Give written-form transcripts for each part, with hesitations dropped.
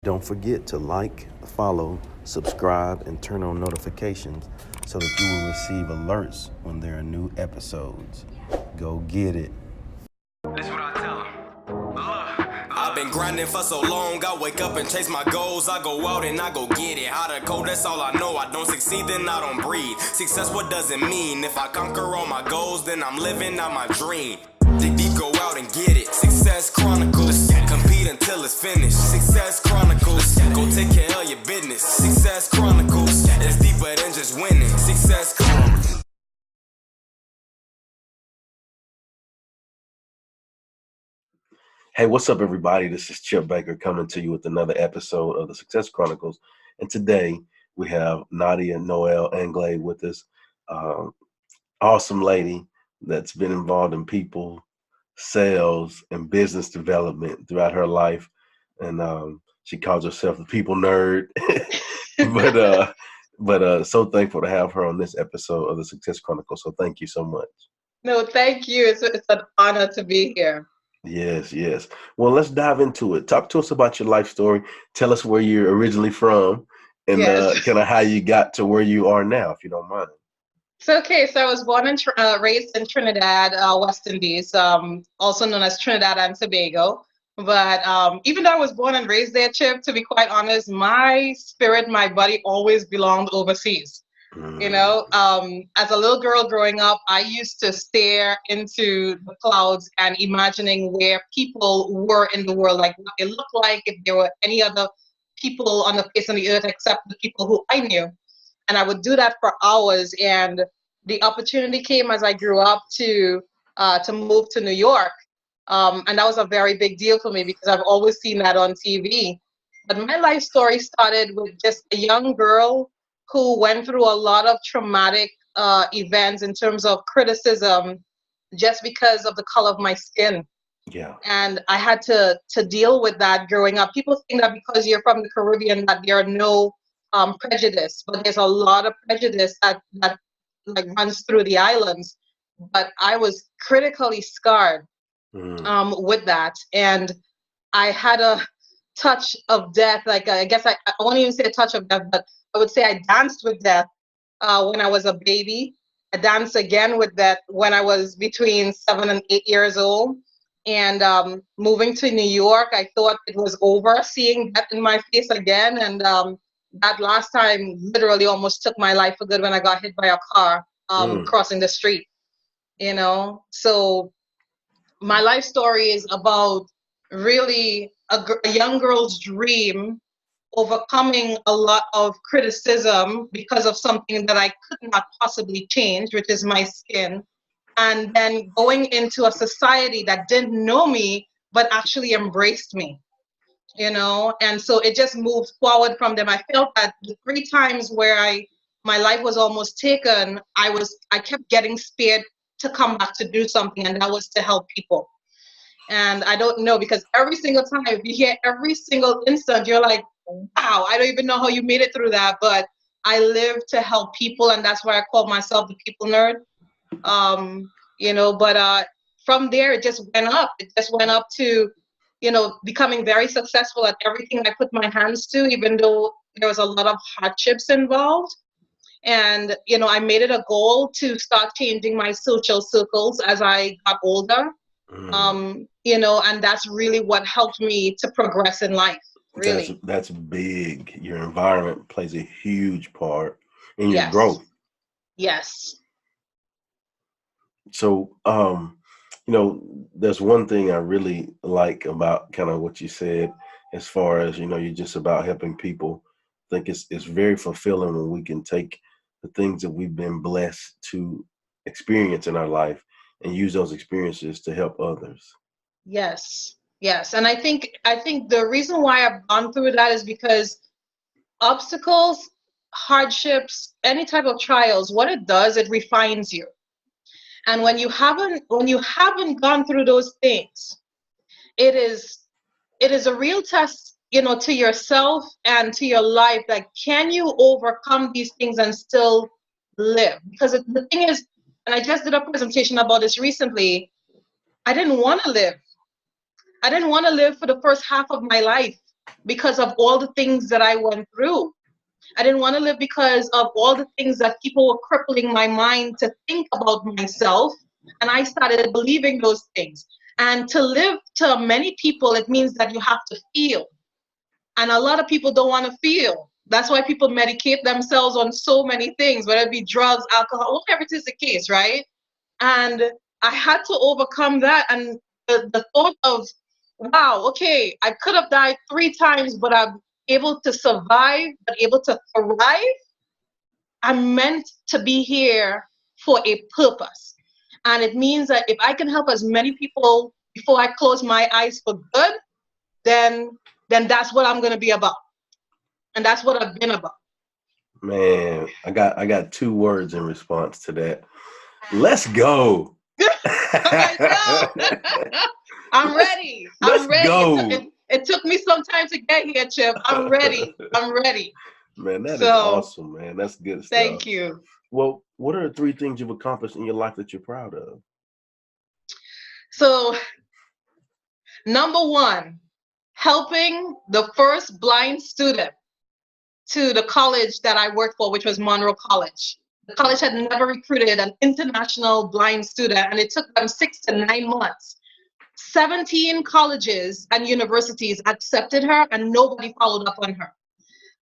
Don't forget to like, follow, subscribe, and turn on notifications so that you will receive alerts when there are new episodes. Go get it. That's what I tell them. I've been grinding for so long, I wake up and chase my goals. I go out and I go get it. Hot or cold, that's all I know. I don't succeed, then I don't breathe. Success, what does it mean? If I conquer all my goals, then I'm living out my dream. Dig deep, go out and get it. Success Chronicles. Compete until it's finished. Success Chronicles. Go take care of your business. Success Chronicles. It's deeper than just winning. Success Chronicles. Hey, what's up, everybody? This is Chip Baker coming to you with another episode of the Success Chronicles. And today we have Nadia Noel-Anglade with us. Awesome lady that's been involved in people, sales, and business development throughout her life. And she calls herself the people nerd. but so thankful to have her on this episode of the Success Chronicles. So thank you so much. No, thank you. It's an honor to be here. Yes, yes. Well, let's dive into it. Talk to us about your life story. Tell us where you're originally from and Yes. kind of how you got to where you are now, if you don't mind. So I was born and raised in Trinidad, West Indies, also known as Trinidad and Tobago. But even though I was born and raised there, Chip, to be quite honest, my spirit, my body always belonged overseas. As a little girl growing up, I used to stare into the clouds and imagining where people were in the world, like what it looked like, if there were any other people on the face of the earth except the people who I knew. And I would do that for hours. And the opportunity came as I grew up to move to New York. And that was a very big deal for me because I've always seen that on TV. But my life story started with just a young girl who went through a lot of traumatic events in terms of criticism just because of the color of my skin. Yeah. And I had to deal with that growing up. People think that because you're from the Caribbean that there are no prejudice, but there's a lot of prejudice that like runs through the islands. But I was critically scarred with that, and I had a touch of death. Like I guess I won't even say a touch of death, but I would say I danced with death when I was a baby. I danced again with death when I was between 7 and 8 years old. And moving to New York, I thought it was over, seeing death in my face again. And that last time literally almost took my life for good when I got hit by a car crossing the street. So my life story is about really a young girl's dream overcoming a lot of criticism because of something that I could not possibly change, which is my skin, and then going into a society that didn't know me but actually embraced me, and so it just moved forward from them. I felt that the 3 times where my life was almost taken, I kept getting spared to come back to do something, and that was to help people. And I don't know, because every single time, if you hear every single instant, you're like, wow, I don't even know how you made it through that. But I live to help people, and that's why I call myself the people nerd. But from there, it just went up. It just went up to, becoming very successful at everything I put my hands to, even though there was a lot of hardships involved. And, I made it a goal to start changing my social circles as I got older. And that's really what helped me to progress in life. Really. That's big. Your environment plays a huge part in your Yes. growth. Yes. So, there's one thing I really like about kind of what you said, as far as, you're just about helping people. I think it's very fulfilling when we can take the things that we've been blessed to experience in our life and use those experiences to help others. Yes. Yes. And I think the reason why I've gone through that is because obstacles, hardships, any type of trials, what it does, it refines you. And when you haven't gone through those things, it is a real test, to yourself and to your life. Like, can you overcome these things and still live? Because the thing is, and I just did a presentation about this recently, I didn't want to live. I didn't want to live for the first half of my life. because of all the things that I went through. I didn't want to live because of all the things that people were crippling my mind to think about myself. And I started believing those things. And to live to many people, it means that you have to feel. And a lot of people don't want to feel. That's why people medicate themselves on so many things, whether it be drugs, alcohol, whatever it is the case, right? And I had to overcome that. And the thought of, wow, okay, I could have died 3 times, but I'm able to survive, but able to thrive. I'm meant to be here for a purpose. And it means that if I can help as many people before I close my eyes for good, then that's what I'm going to be about. And that's what I've been about. Man, I got 2 words in response to that. Let's go. I'm ready. Let's go. It took me some time to get here, Chip. I'm ready. Man, that is awesome, man. That's good stuff. Thank you. Well, what are the 3 things you've accomplished in your life that you're proud of? So, number 1, helping the first blind student to the college that I worked for, which was Monroe College. The college had never recruited an international blind student, and it took them 6 to 9 months. 17 colleges and universities accepted her, and nobody followed up on her.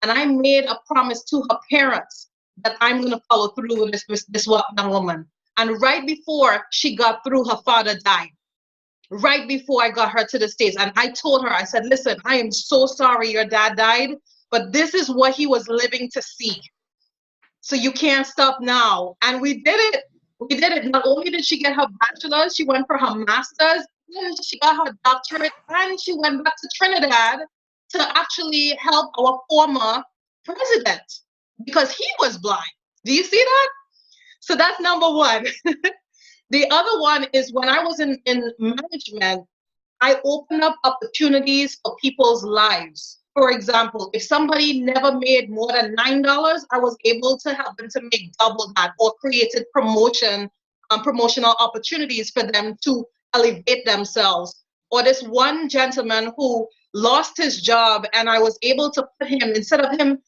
And I made a promise to her parents that I'm going to follow through with this young woman. And right before she got through, her father died. Right before I got her to the States. And I told her, I said, listen, I am so sorry your dad died, but this is what he was living to see. So you can't stop now. And we did it. We did it. Not only did she get her bachelor's, she went for her master's, she got her doctorate, and she went back to Trinidad to actually help our former president because he was blind. Do you see that? So that's number 1. The other one is when I was in management, I opened up opportunities for people's lives. For example, if somebody never made more than $9, I was able to help them to make double that, or created promotional opportunities for them to elevate themselves. Or this one gentleman who lost his job, and I was able to put him, instead of him,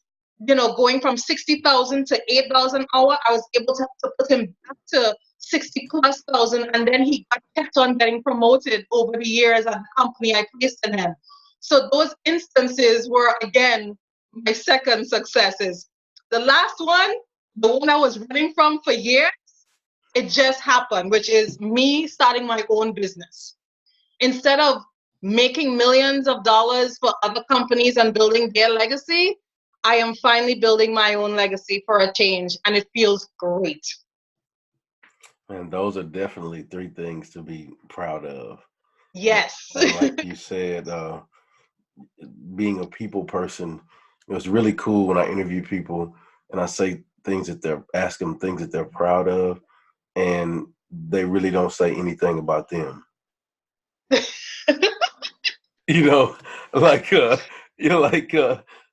going from 60,000 to $8 an hour, I was able to put him back to 60,000+, and then he kept on getting promoted over the years at the company I placed in him. So those instances were, again, my second successes. The last one, the one I was running from for years, it just happened, which is me starting my own business. Instead of making millions of dollars for other companies and building their legacy, I am finally building my own legacy for a change, and it feels great. And those are definitely 3 things to be proud of. Yes. And like you said, being a people person, it was really cool when I interview people and I say things that ask them things that they're proud of, and they really don't say anything about them.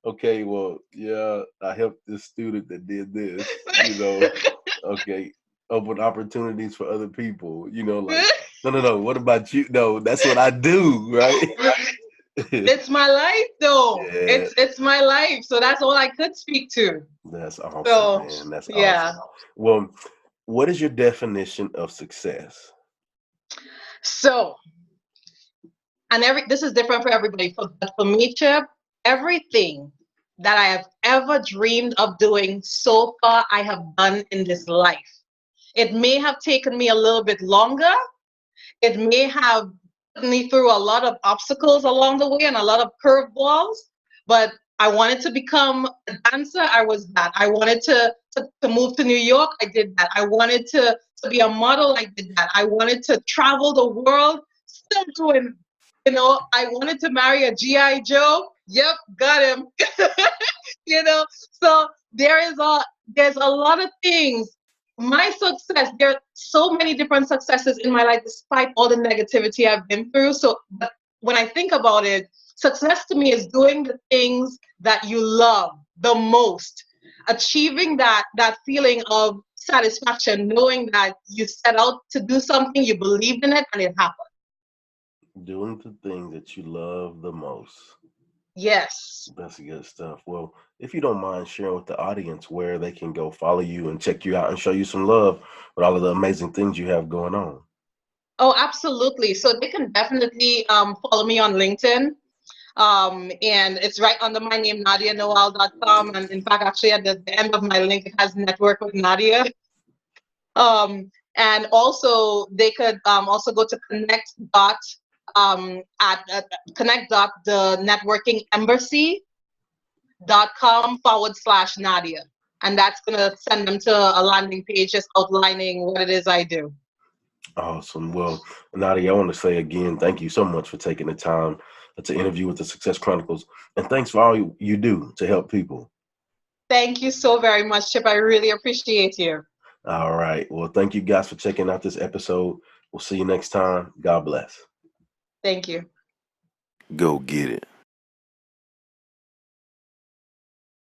Okay, well, yeah, I helped this student that did this, okay, open opportunities for other people, no, what about you? No, that's what I do, right? It's my life, though. Yeah. It's my life, so that's all I could speak to. That's awesome, man. That's awesome. Well, what is your definition of success? So, and this is different for everybody. For me, Chip, everything that I have ever dreamed of doing so far, I have done in this life. It may have taken me a little bit longer. It may have put me through a lot of obstacles along the way and a lot of curveballs, but I wanted to become a dancer. I was that. I wanted to move to New York. I did that. I wanted to be a model. I did that. I wanted to travel the world. Still doing, I wanted to marry a G.I. Joe. Yep, got him. So there's a lot of things. My success, there are so many different successes in my life, despite all the negativity I've been through. So when I think about it, success to me is doing the things that you love the most, achieving that feeling of satisfaction, knowing that you set out to do something, you believed in it, and it happened. Doing the things that you love the most. Yes. That's good stuff. Well, if you don't mind sharing with the audience where they can go follow you and check you out and show you some love with all of the amazing things you have going on. Oh, absolutely. So they can definitely follow me on LinkedIn. And it's right under my name, NadiaNoel.com. And in fact, actually at the end of my link, it has Network with Nadia. And also they could also go to connect dot at connect dot the networking embassy.com/Nadia. And that's going to send them to a landing page just outlining what it is I do. Awesome. Well, Nadia, I want to say again, thank you so much for taking the time to interview with the Success Chronicles. And thanks for all you do to help people. Thank you so very much, Chip. I really appreciate you. All right. Well, thank you guys for checking out this episode. We'll see you next time. God bless. Thank you. Go get it.